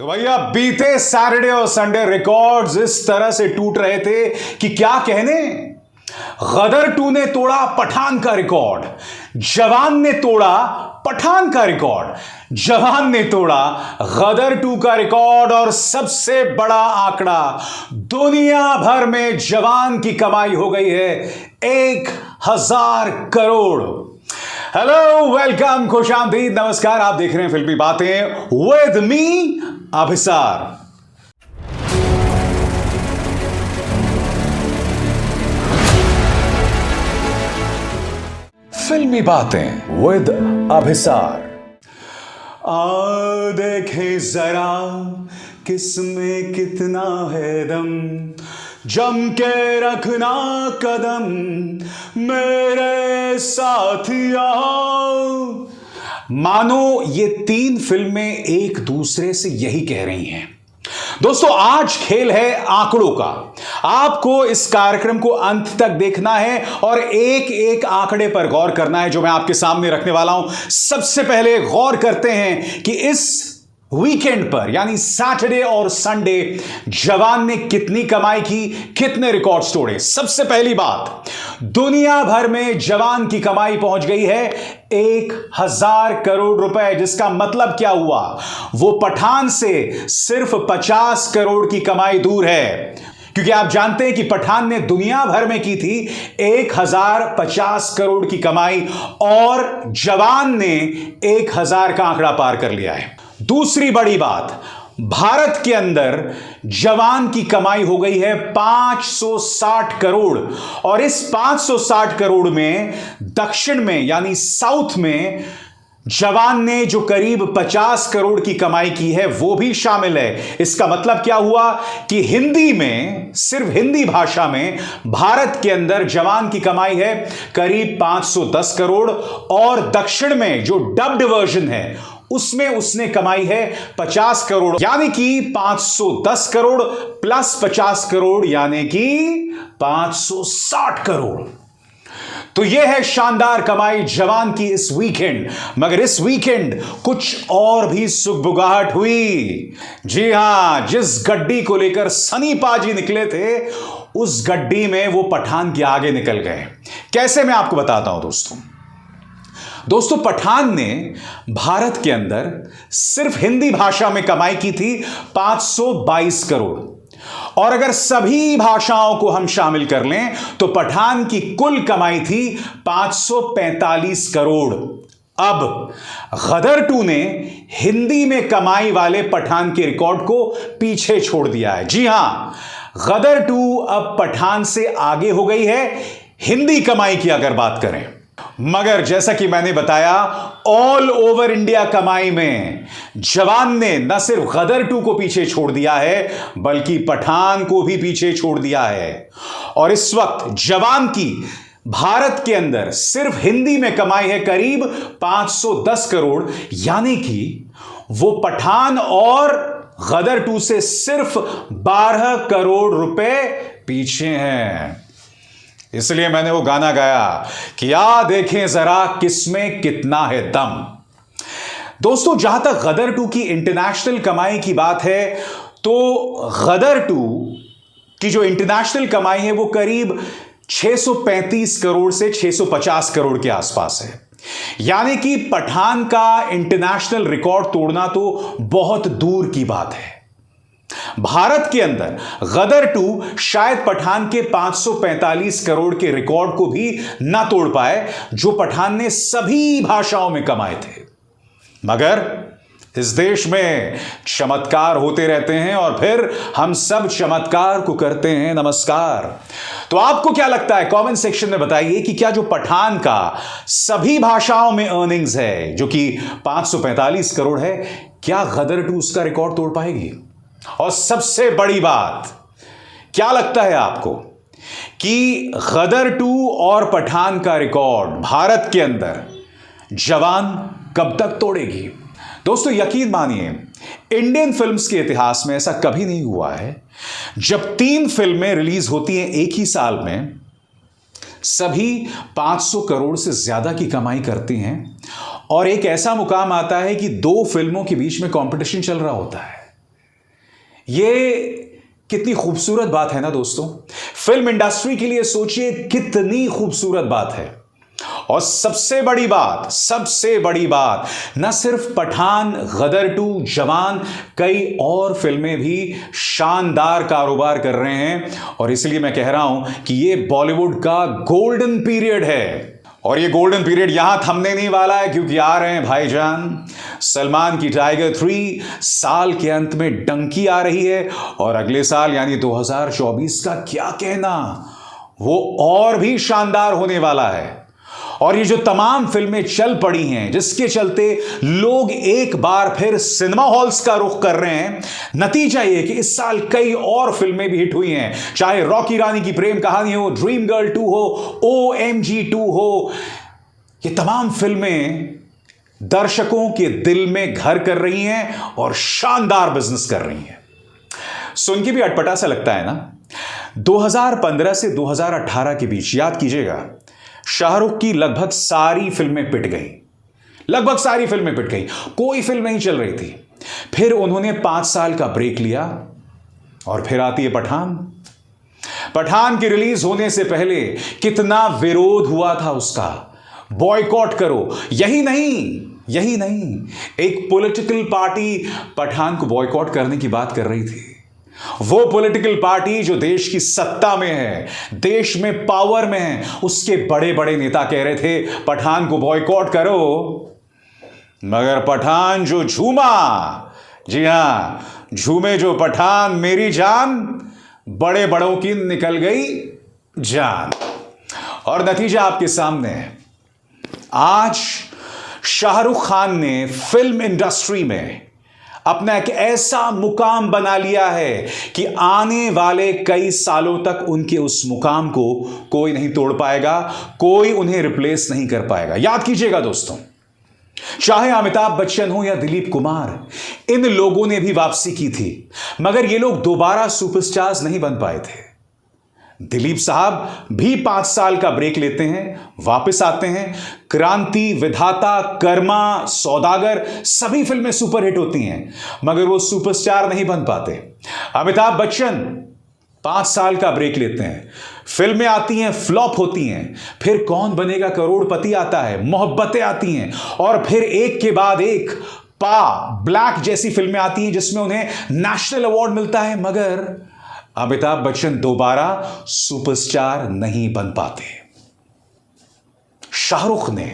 तो भैया बीते सैटरडे और संडे रिकॉर्ड्स इस तरह से टूट रहे थे कि क्या कहने। गदर 2 ने तोड़ा पठान का रिकॉर्ड, जवान ने तोड़ा पठान का रिकॉर्ड, जवान ने तोड़ा गदर 2 का रिकॉर्ड और सबसे बड़ा आंकड़ा, दुनिया भर में जवान की कमाई हो गई है 1000 करोड़। हेलो, वेलकम, खुशामदीद, नमस्कार। आप देख रहे हैं फिल्मी बातें विद मी अभिसार। फिल्मी बातें विद अभिसार। आ देखे जरा किसमें कितना है दम, जम के रखना कदम मेरे साथिया। मानो ये 3 फिल्में एक दूसरे से यही कह रही हैं। दोस्तों, आज खेल है आंकड़ों का। आपको इस कार्यक्रम को अंत तक देखना है और एक एक आंकड़े पर गौर करना है जो मैं आपके सामने रखने वाला हूं। सबसे पहले गौर करते हैं कि इस वीकेंड पर यानी सैटरडे और संडे जवान ने कितनी कमाई की, कितने रिकॉर्ड्स तोड़े। सबसे पहली बात, दुनिया भर में जवान की कमाई पहुंच गई है 1000 करोड़ रुपए, जिसका मतलब क्या हुआ, वो पठान से सिर्फ 50 करोड़ की कमाई दूर है। क्योंकि आप जानते हैं कि पठान ने दुनिया भर में की थी 1050 करोड़ की कमाई और जवान ने 1000 का आंकड़ा पार कर लिया है। दूसरी बड़ी बात, भारत के अंदर जवान की कमाई हो गई है 560 करोड़ और इस 560 करोड़ में दक्षिण में यानी साउथ में जवान ने जो करीब 50 करोड़ की कमाई की है वो भी शामिल है। इसका मतलब क्या हुआ कि हिंदी में, सिर्फ हिंदी भाषा में भारत के अंदर जवान की कमाई है करीब 510 करोड़ और दक्षिण में जो डब्ड वर्जन है उसमें उसने कमाई है 50 करोड़, यानी कि 510 करोड़ प्लस 50 करोड़ यानी कि 560 करोड़। तो यह है शानदार कमाई जवान की इस वीकेंड। मगर इस वीकेंड कुछ और भी सुगबुगाहट हुई। जी हां, जिस गड्डी को लेकर सनी पाजी निकले थे उस गड्डी में वो पठान के आगे निकल गए। कैसे, मैं आपको बताता हूं दोस्तों, पठान ने भारत के अंदर सिर्फ हिंदी भाषा में कमाई की थी 522 करोड़ और अगर सभी भाषाओं को हम शामिल कर लें तो पठान की कुल कमाई थी 545 करोड़। अब गदर 2 ने हिंदी में कमाई वाले पठान के रिकॉर्ड को पीछे छोड़ दिया है। जी हां, गदर 2 अब पठान से आगे हो गई है हिंदी कमाई की अगर बात करें। मगर जैसा कि मैंने बताया, ऑल ओवर इंडिया कमाई में जवान ने न सिर्फ गदर 2 को पीछे छोड़ दिया है बल्कि पठान को भी पीछे छोड़ दिया है। और इस वक्त जवान की भारत के अंदर सिर्फ हिंदी में कमाई है करीब 510 करोड़, यानी कि वो पठान और गदर 2 से सिर्फ 12 करोड़ रुपए पीछे हैं। इसलिए मैंने वो गाना गाया कि आ देखें जरा किसमें कितना है दम। दोस्तों, जहां तक गदर 2 की इंटरनेशनल कमाई की बात है तो गदर 2 की जो इंटरनेशनल कमाई है वो करीब 635 करोड़ से 650 करोड़ के आसपास है। यानी कि पठान का इंटरनेशनल रिकॉर्ड तोड़ना तो बहुत दूर की बात है। भारत के अंदर गदर 2 शायद पठान के 545 करोड़ के रिकॉर्ड को भी ना तोड़ पाए जो पठान ने सभी भाषाओं में कमाए थे। मगर इस देश में चमत्कार होते रहते हैं और फिर हम सब चमत्कार को करते हैं नमस्कार। तो आपको क्या लगता है, कमेंट सेक्शन में बताइए कि क्या जो पठान का सभी भाषाओं में अर्निंग्स है जो कि 545 करोड़ है, क्या गदर 2 उसका रिकॉर्ड तोड़ पाएगी? और सबसे बड़ी बात, क्या लगता है आपको कि गदर 2 और पठान का रिकॉर्ड भारत के अंदर जवान कब तक तोड़ेगी? दोस्तों, यकीन मानिए, इंडियन फिल्म्स के इतिहास में ऐसा कभी नहीं हुआ है जब 3 फिल्में रिलीज होती हैं एक ही साल में, सभी 500 करोड़ से ज्यादा की कमाई करती हैं और एक ऐसा मुकाम आता है कि 2 फिल्मों के बीच में कंपटीशन चल रहा होता है। ये कितनी खूबसूरत बात है ना दोस्तों। फिल्म इंडस्ट्री के लिए सोचिए कितनी खूबसूरत बात है। और सबसे बड़ी बात न सिर्फ पठान, गदर 2, जवान, कई और फिल्में भी शानदार कारोबार कर रहे हैं। और इसलिए मैं कह रहा हूं कि ये बॉलीवुड का गोल्डन पीरियड है। और ये गोल्डन पीरियड यहां थमने नहीं वाला है, क्योंकि आ रहे हैं भाईजान सलमान की टाइगर 3। साल के अंत में डंकी आ रही है और अगले साल यानी 2024 का क्या कहना, वो और भी शानदार होने वाला है। और ये जो तमाम फिल्में चल पड़ी हैं, जिसके चलते लोग एक बार फिर सिनेमा हॉल्स का रुख कर रहे हैं, नतीजा ये कि इस साल कई और फिल्में भी हिट हुई हैं। चाहे रॉकी रानी की प्रेम कहानी हो, ड्रीम गर्ल 2 हो, OMG 2 हो, ये तमाम फिल्में दर्शकों के दिल में घर कर रही हैं और शानदार बिजनेस कर रही हैं। सुन के भी अटपटा सा लगता है ना। 2015 से 2018 के बीच याद कीजिएगा, शाहरुख की लगभग सारी फिल्में पिट गई, कोई फिल्म नहीं चल रही थी। फिर उन्होंने 5 साल का ब्रेक लिया और फिर आती है पठान की रिलीज होने से पहले कितना विरोध हुआ था उसका, बॉयकॉट करो। यही नहीं, एक पॉलिटिकल पार्टी पठान को बॉयकॉट करने की बात कर रही थी। वो पॉलिटिकल पार्टी जो देश की सत्ता में है, देश में पावर में है, उसके बड़े बड़े नेता कह रहे थे पठान को बॉयकॉट करो, मगर पठान जो झूमा, जी हां झूमे जो पठान मेरी जान, बड़े बड़ों की निकल गई जान। और नतीजा आपके सामने है। आज शाहरुख खान ने फिल्म इंडस्ट्री में अपना एक ऐसा मुकाम बना लिया है कि आने वाले कई सालों तक उनके उस मुकाम को कोई नहीं तोड़ पाएगा, कोई उन्हें रिप्लेस नहीं कर पाएगा। याद कीजिएगा दोस्तों, चाहे अमिताभ बच्चन हो या दिलीप कुमार, इन लोगों ने भी वापसी की थी, मगर ये लोग दोबारा सुपरस्टार्स नहीं बन पाए थे। दिलीप साहब भी 5 साल का ब्रेक लेते हैं, वापस आते हैं। क्रांति, विधाता, कर्मा, सौदागर, सभी फिल्में सुपरहिट होती हैं, मगर वो सुपरस्टार नहीं बन पाते। अमिताभ बच्चन 5 साल का ब्रेक लेते हैं, फिल्में आती हैं, फ्लॉप होती हैं, फिर कौन बनेगा करोड़पति आता है, मोहब्बतें आती हैं, और फिर एक के बाद एक ब्लैक जैसी फिल्में आती हैं जिसमें उन्हें नेशनल अवार्ड मिलता है, मगर अमिताभ बच्चन दोबारा सुपरस्टार नहीं बन पाते। शाहरुख ने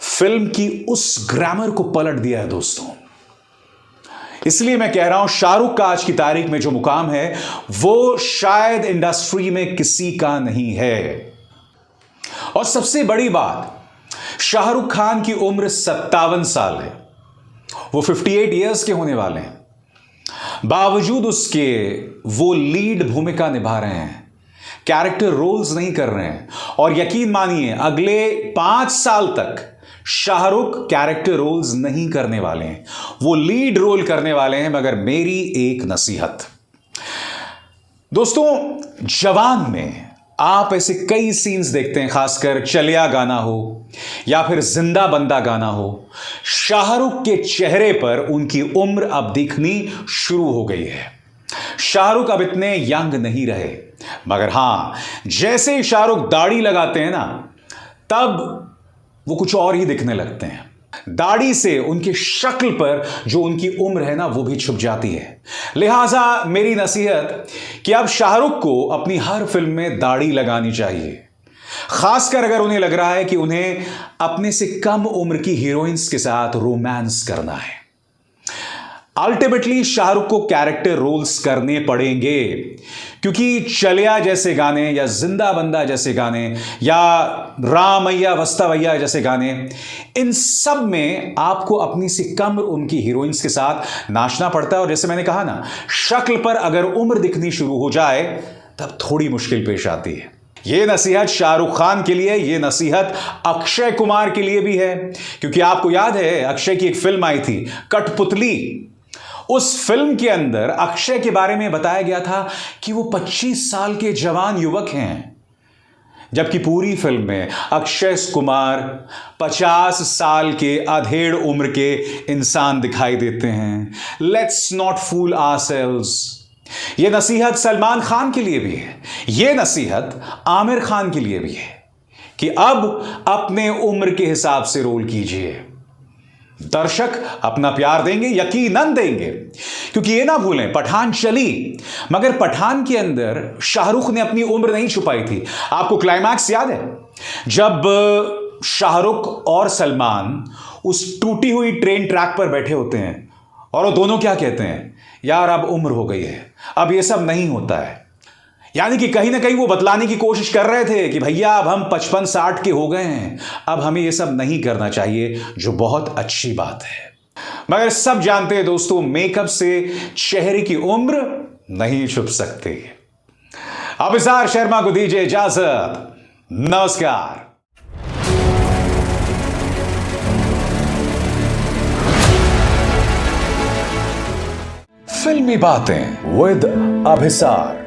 फिल्म की उस ग्रामर को पलट दिया है दोस्तों। इसलिए मैं कह रहा हूं, शाहरुख का आज की तारीख में जो मुकाम है वो शायद इंडस्ट्री में किसी का नहीं है। और सबसे बड़ी बात, शाहरुख खान की उम्र 57 साल है, वो 58 इयर्स के होने वाले हैं। बावजूद उसके वो लीड भूमिका निभा रहे हैं, कैरेक्टर रोल्स नहीं कर रहे हैं। और यकीन मानिए, अगले 5 साल तक शाहरुख कैरेक्टर रोल्स नहीं करने वाले हैं, वो लीड रोल करने वाले हैं। मगर मेरी एक नसीहत दोस्तों, जवान में आप ऐसे कई सीन्स देखते हैं, खासकर चलिया गाना हो या फिर जिंदा बंदा गाना हो, शाहरुख के चेहरे पर उनकी उम्र अब दिखनी शुरू हो गई है। शाहरुख अब इतने यंग नहीं रहे, मगर हां, जैसे ही शाहरुख दाढ़ी लगाते हैं ना, तब वो कुछ और ही दिखने लगते हैं। दाढ़ी से उनकी शक्ल पर जो उनकी उम्र है ना, वो भी छुप जाती है। लिहाजा मेरी नसीहत कि अब शाहरुख को अपनी हर फिल्म में दाढ़ी लगानी चाहिए, खासकर अगर उन्हें लग रहा है कि उन्हें अपने से कम उम्र की हीरोइंस के साथ रोमांस करना है। अल्टीमेटली शाहरुख को कैरेक्टर रोल्स करने पड़ेंगे, क्योंकि चलिया जैसे गाने या जिंदा बंदा जैसे गाने या रामैया वस्तावैया जैसे गाने, इन सब में आपको अपनी से कम उनकी हीरोइंस के साथ नाचना पड़ता है। और जैसे मैंने कहा ना, शक्ल पर अगर उम्र दिखनी शुरू हो जाए तब थोड़ी मुश्किल पेश आती है। यह नसीहत शाहरुख खान के लिए, यह नसीहत अक्षय कुमार के लिए भी है, क्योंकि आपको याद है अक्षय की एक फिल्म आई थी कठपुतली। उस फिल्म के अंदर अक्षय के बारे में बताया गया था कि वो 25 साल के जवान युवक हैं, जबकि पूरी फिल्म में अक्षय कुमार 50 साल के अधेड़ उम्र के इंसान दिखाई देते हैं। Let's not fool ourselves. यह नसीहत सलमान खान के लिए भी है, यह नसीहत आमिर खान के लिए भी है कि अब अपने उम्र के हिसाब से रोल कीजिए। दर्शक अपना प्यार देंगे, यकीनन देंगे, क्योंकि ये ना भूलें पठान चली, मगर पठान के अंदर शाहरुख ने अपनी उम्र नहीं छुपाई थी। आपको क्लाइमैक्स याद है जब शाहरुख और सलमान उस टूटी हुई ट्रेन ट्रैक पर बैठे होते हैं और वो दोनों क्या कहते हैं, यार अब उम्र हो गई है, अब ये सब नहीं होता है। यानी कि कहीं ना कहीं वो बतलाने की कोशिश कर रहे थे कि भैया अब हम 55-60 के हो गए हैं, अब हमें ये सब नहीं करना चाहिए, जो बहुत अच्छी बात है। मगर सब जानते हैं दोस्तों, मेकअप से चेहरे की उम्र नहीं छुप सकती। अभिसार शर्मा को दीजिए इजाजत। नमस्कार। फिल्मी बातें विद अभिसार।